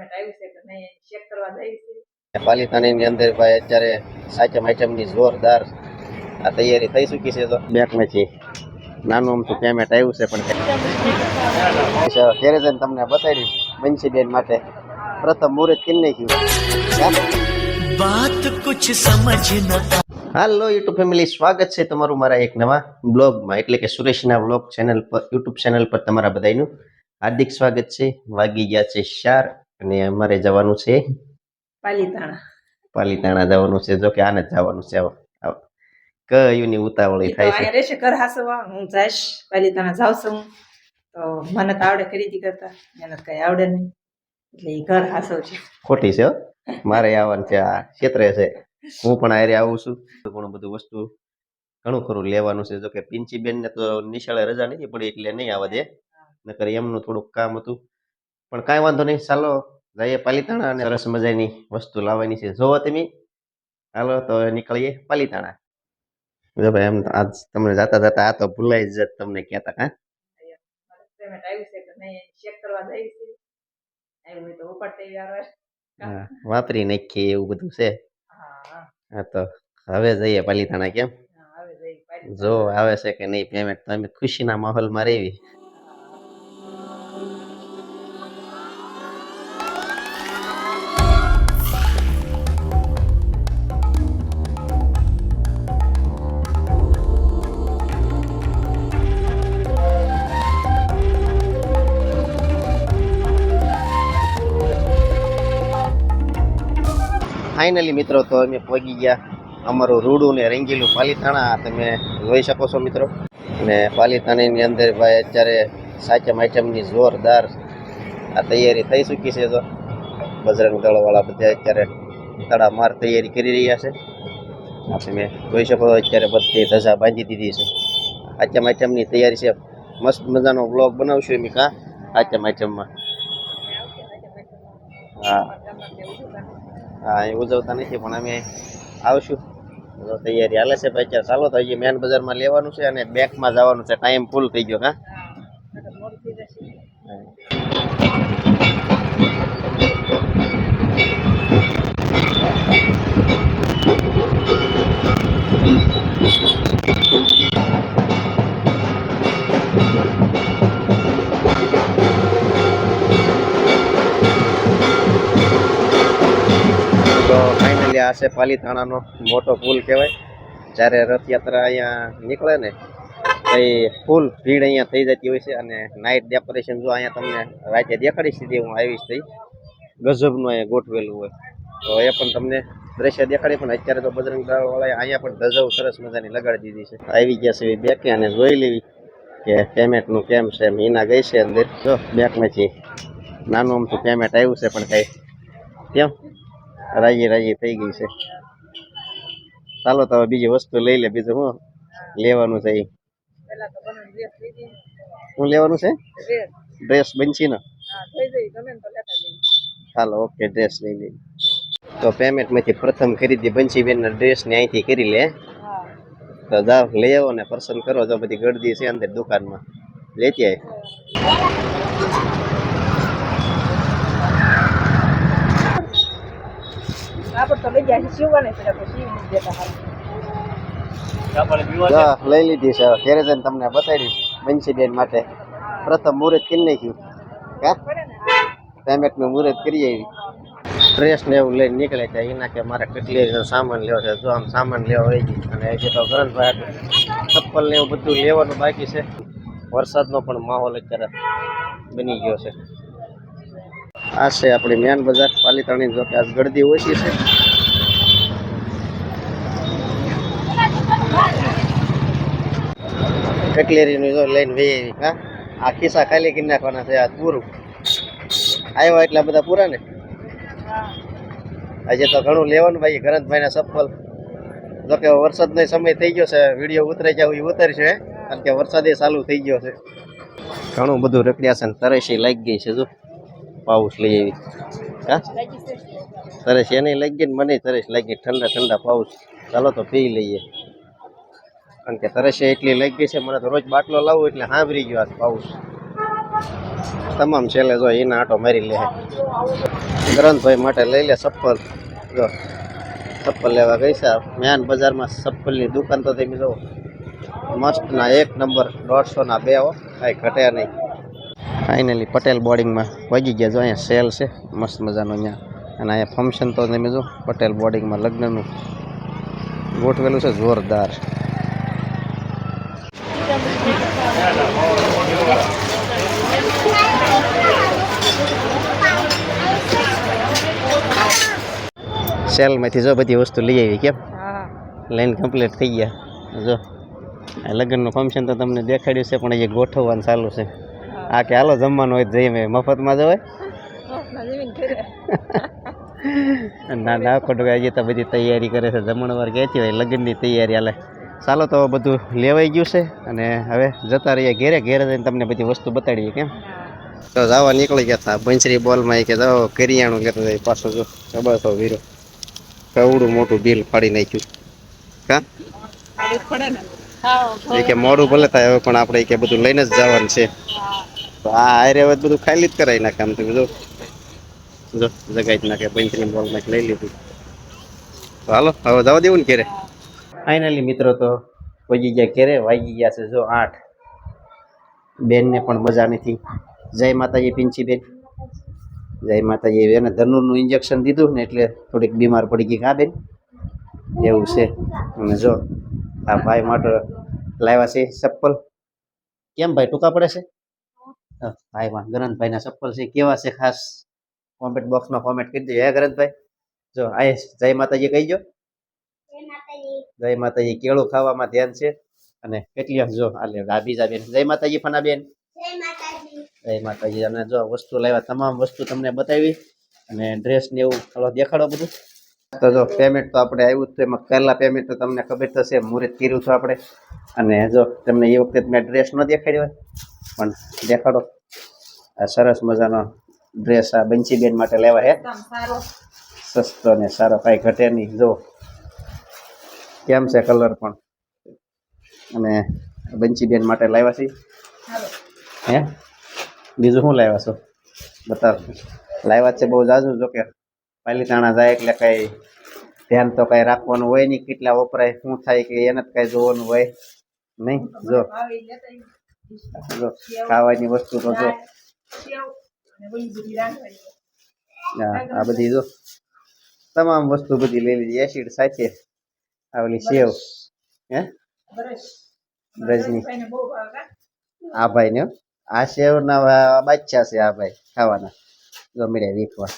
Payment આવ્યું છે કે નહીં ચેક કરવા જાય છે. પાલિતાણાની અંદર ભાઈ અત્યારે આઈટમ આઈટમની જોરદાર આ તૈયારી થઈ ચૂકી છે. તો બેંકમાંથી નાનું અમથું પેમેન્ટ આવ્યું છે, પણ ત્યારે જઈને તમને બતાવી બંસીબેન માટે પ્રથમ મુહૂર્ત કિન નાખ્યું. बात कुछ समझ न હાલો યુટ્યુબ ફેમિલી, સ્વાગત છે તમારું મારા એક નવા બ્લોગમાં, એટલે કે સુરેશના બ્લોગ ચેનલ પર, યુટ્યુબ ચેનલ પર તમારા બધાનું હાર્દિક સ્વાગત છે. વાગી ગયા છે 4 અને અમારે જવાનું છે પાલિતાણા જવાનું છે. જો કે આને જ જવાનું છે. કયુંની ઉતાવળી થાય છે. રહેશે ઘર હાસવા હું જઈશ પાલિતાણા જાઉં છું. તો મને તો આવડે ખરીદી કરતા, એને કઈ આવડે નહીં, એટલે ઈ ઘર હાસવ છે. ખોટી છે હો. મારે આવવાનું છે, આ ક્ષેત્રે છે. હું પણ આરે આવું છું. ઘણું બધું વસ્તુ ઘણું ખરું લેવાનું છે. જો કે પિંચીબેન ને તો નિશાળે રજા નથી પડી એટલે નહીં આવવા દે, નકર એમનું થોડુંક કામ હતું. પણ કાંઈ વાંધો નહીં, ચાલો જઈએ પાલિતાણા અને સરસ મજાની વસ્તુ લાવવાની છે. જોવો તમે, હાલો તો નીકળીએ પાલિતાણા. જો ભાઈ એમ આજ તમને જાતા જાતા આ તો ભૂલાઈ જ તમને કહેતા. હા, પેમેન્ટ આવ્યું છે કે નહીં ચેક કરવા જાય છે. આવ્યું હોય તો ઉપાડતા આવે. હા, વાપરી નાખીએ એવું બધું છે. હા હા, તો હવે જઈએ પાલિતાણા. કેમ હવે જઈ જો આવે છે કે નહીં પેમેન્ટ, તો અમે ખુશીના માહોલમાં રહેવી. ફાઇનલી મિત્રો, તો અમે પહોંચી ગયા અમારું રૂડું ને રંગીલું પાલિતાણા. તમે જોઈ શકો છો મિત્રો. અને પાલિતાણાની અંદર ભાઈ અત્યારે આઈટમ આઈટમની જોરદાર આ તૈયારી થઈ ચૂકી છે. તો બજરંગ દળવાળા બધા અત્યારે તડામાર તૈયારી કરી રહ્યા છે. આ તમે જોઈ શકો છો. અત્યારે બધી ધજા બાંધી દીધી છે. આઈટમ આઈટમની તૈયારી છે. મસ્ત મજાનો બ્લોગ બનાવશું એમ. કાં આઈટમ આઈટમમાં? હા હા, એ ઉજવતા નથી પણ અમે આવશું. તૈયારી હાલે છે ભાઈ. અત્યારે ચાલો તો હજી મેન બજારમાં લેવાનું છે અને બેંકમાં જવાનું છે. ટાઈમ ફૂલ થઈ ગયો. હા, તો ફાઇનલી આ છે પાલિતાણાનો મોટો પુલ કહેવાય. જ્યારે રથયાત્રા અહીંયા નીકળે ને તો એ ફૂલ ભીડ અહીંયા થઈ જતી હોય છે. અને નાઇટ ડેકોરેશન જો અહીંયા તમને રાતે દેખાડી સીધી હું આવીશ થઈ ગજબનું અહીંયા ગોઠવેલું હોય, તો એ પણ તમને દ્રશ્ય દેખાડી. પણ અત્યારે તો બજરંગ દળવાળાએ અહીંયા પણ ધજાઓ સરસ મજાની લગાડી દીધી છે. આવી ગયા છે બેંકે અને જોઈ લેવી કે પેમેન્ટનું કેમ છે. મીના ગઈ છે અંદર. જો બેંકમાંથી નાનું અમથું પેમેન્ટ આવ્યું છે, પણ કઈ કેમ રાજી રાજી થઈ ગઈ છે. ચાલો તો બીજી વસ્તુ લઈ લે. બીજું શું લેવાનું છે? શું લેવાનું છે? ડ્રેસ બનશી ને? ચાલો ઓકે, ડ્રેસ લઈ લઈએ. તો પેમેન્ટમાંથી પ્રથમ ખરીદી બંસીબેનના ડ્રેસની અહીંથી કરી લે. તો જાઓ લઈ આવો ને પસંદ કરો. તો બધી ગળદી છે અંદર દુકાનમાં, લેતી આય. લઈ લીધી છે. ત્યારે જઈને તમને બતાવી બંસીબેન માટે પ્રથમ મુહૂર્ત કરી નાખ્યું. પેમેન્ટનું મુહૂર્ત કરી આવી. ડ્રેસ ને એવું લઈને નીકળે છે. એના કે મારે કેટલી સામાન લેવો છે. જો આમ સામાન લેવા હોય ગઈ. અને હજી તો ગરણભાઈ ચપ્પલ ને એવું બધું લેવાનું બાકી છે. વરસાદનો પણ માહોલ અત્યારે બની ગયો છે. આ છે આપણી મેન બજાર પાલિતાણાની. જો કે આજ ગળદી ઓછી છે. કટલેરીનું જો લઈને વે. હા, આ ખિસ્સા ખાલી કરી નાખવાના છે. આ પૂરું આવ્યા એટલા બધા પૂરા ને. હજી તો ઘણું લેવાનું ભાઈ. ગરંતભાઈના ચપ્પલ. જો કે વરસાદનો સમય થઈ ગયો છે. વિડીયો ઉતરાઈ જાવ એ ઉતરશે, કારણ કે વરસાદે ચાલુ થઈ ગયો છે. ઘણું બધું રખડ્યા છે. તરસી લાગી ગઈ છે. જો પાઉસ લઈ આવી. હા, તરસ એને લાગી ગઈ ને મને તરસ લાગી. ઠંડા ઠંડા પાઉસ ચાલો તો પી લઈએ, કારણ કે તરસે એટલી લાગી ગઈ છે. મને તો રોજ બાટલો લાવું એટલે સાંભળી ગયો આ પાઉસ. તમામ છેલ્લે જો એના આટો મારી લે ગ્રંથભાઈ માટે લઈ લે ચપ્પલ જો ચપ્પલ લેવા ગઈ છે મેન બજારમાં ચપ્પલની દુકાન તો તમે જો મસ્ત ના 1 નંબર 150 ના 2 હો કાંઈ ઘટ્યા નહીં ફાઇનલી પટેલ બોર્ડિંગમાં પહોંચી ગયા જો અહીંયા સેલ છે મસ્ત મજાનો અહીંયા અને અહીંયા ફંક્શન તો તમે જો પટેલ બોર્ડિંગમાં લગ્નનું ગોઠવેલું છે જોરદાર સેલમાંથી જો બધી વસ્તુ લઈ આવી કેમ હા લાઈન કમ્પ્લીટ થઈ ગયા જો આ લગ્નનું ફંક્શન તો તમને દેખાડ્યું છે પણ એ ગોઠવવાનું ચાલુ છે આ કે હાલો જમવાનું હોય તો જઈએ મેં મફતમાં જવાય ના ના ખોટું હજી તો બધી તૈયારી કરે છે જમણવાર કહેતી હોય લગ્નની તૈયારી હાલે ચાલો તો બધું લેવાઈ ગયું છે અને હવે જતા રહીએ ઘેરે ઘેરે જઈને તમને બધી વસ્તુ બતાડીએ કેમ તો જવા નીકળી ગયા હતા બંસરી બોલમાં કે જાઓ કરિયાણું લેતા જાય પાછું જો ખબર તો વીરો કવડું મોટું બિલ ફાડી નાખ્યું કા એ કે મોડું ભલે થાય હવે પણ આપણે કે બધું લઈને જ જવાનું છે તો આ આરે હવે બધું ખાલી જ કરાવી નાખે આમ તો જો જો જગાઈ જ નાખે બંસરી બોલમાં લઈ લીધું તો હાલો હવે જવા દેવું ને ઘેરે ફાઇનલી મિત્રો તો પહોંચી ગયા ઘેરે વાગી ગયા છે જો 8 બેનને પણ મજા નથી જય માતાજી પિંચી બેન જય માતાજી એને ધનુરનું ઇન્જેક્શન દીધું ને એટલે થોડીક બીમાર પડી ગઈ હા બેન એવું છે અને જો આ ભાઈ માટે લાવ્યા છે ચપ્પલ કેમ ભાઈ ટૂંકા પડે છે ભાઈમાં ગરંતભાઈના ચપ્પલ છે કેવા છે ખાસ કોમેન્ટ બોક્સમાં કોમેન્ટ કરી દેજો હે ગરંતભાઈ જો આયેશ જય માતાજી કહીજો જય માતાજી કેળું ખાવામાં ધ્યાન છે અને કેટલી જો આલે રાબીજા બેન જય માતાજી ફના બેન જય માતાજી અને જો વસ્તુ લાવ્યા તમામ વસ્તુ તમને બતાવી અને ડ્રેસ ને એવું ચાલો દેખાડો બધું તો જો પેમેન્ટ તો આપણે આવ્યું જ તો એમાં પહેલા પેમેન્ટ તો તમને ખબર થશે મુહૂર્ત કર્યું છું આપણે અને જો તમને એ વખતે મેં ડ્રેસ ન દેખાડ્યો હોય પણ દેખાડો આ સરસ મજાનો ડ્રેસ આ બંસી બેન માટે લેવા હે સસ્તો ને સારો કાંઈ ઘટે નહીં જો કેમ છે કલર પણ અને બંસી બેન માટે લાવ્યા છે હે બીજું શું લાવ્યા છો બતાવ લાવ્યા છે બહુ જાજુ જો કે પાલીતાણા જાય એટલે કઈ ધ્યાન તો કઈ રાખવાનું હોય નહીં કેટલા વપરાય શું થાય કે એને જ કઈ જોવાનું હોય નહીં જો જો ખાવાની વસ્તુ તો જો આ બધી જો તમામ વસ્તુ બધી લઈ લીધી એસિડ સાથે આવેલી સેવ હે બ્રજની આ ભાઈ ને આ સેવ ના બાદશાહ છે આ ભાઈ ખાવાના જો મળે વીખવા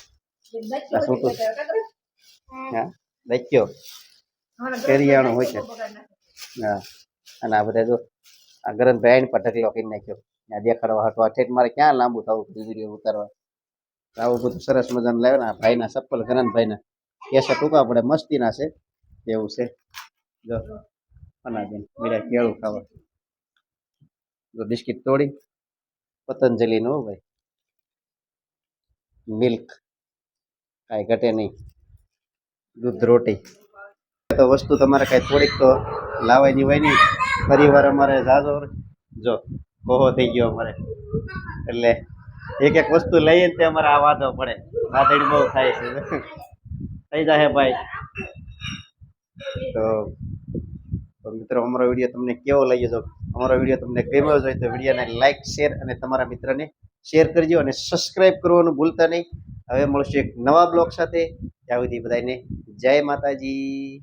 હા દેખ્યો કરિયાણું હોય છે હા અને આ બધા જો આ ગરંતભાઈ પર ઢગલો કરી નાખ્યો ત્યાં દેખાડવા હટવા ઠેઠ મારે ક્યાં લાંબુ થવું વિડીયો ઉતારવા આવું બધું સરસ મજાનું લાવ્યો ને ભાઈના ચપ્પલ ગરંતભાઈના કેસા ટૂંકા પડે મસ્તીના છે એવું છે જો અનાબેન મીરા કેળું ખાવા જો બિસ્કિટ તોડી પતંજલિનું ભાઈ મિલ્ક કાંઈ ઘટે નહીં દૂધ રોટી તો વસ્તુ તમારે કાંઈ થોડીક તો લાવવાની હોય નહીં પરિવાર અમારે જાજો જો કોહો થઈ ગયો અમારે એટલે એક એક વસ્તુ લઈએ ને તે અમારે આ વાંધો પડે વાદળી બહુ થાય છે થઈ જાય ભાઈ તો મિત્રો અમારો વિડીયો તમને કેવો લાગ્યો તો અમારો વિડીયો તમને ગમ્યો હોય તો વિડીયોને લાઈક શેર અને તમારા મિત્રને શેર કરજો અને સબસ્ક્રાઇબ કરવાનું ભૂલતા નહીં હવે મળશું એક નવા બ્લોગ સાથે ત્યાં સુધી બધાને જય માતાજી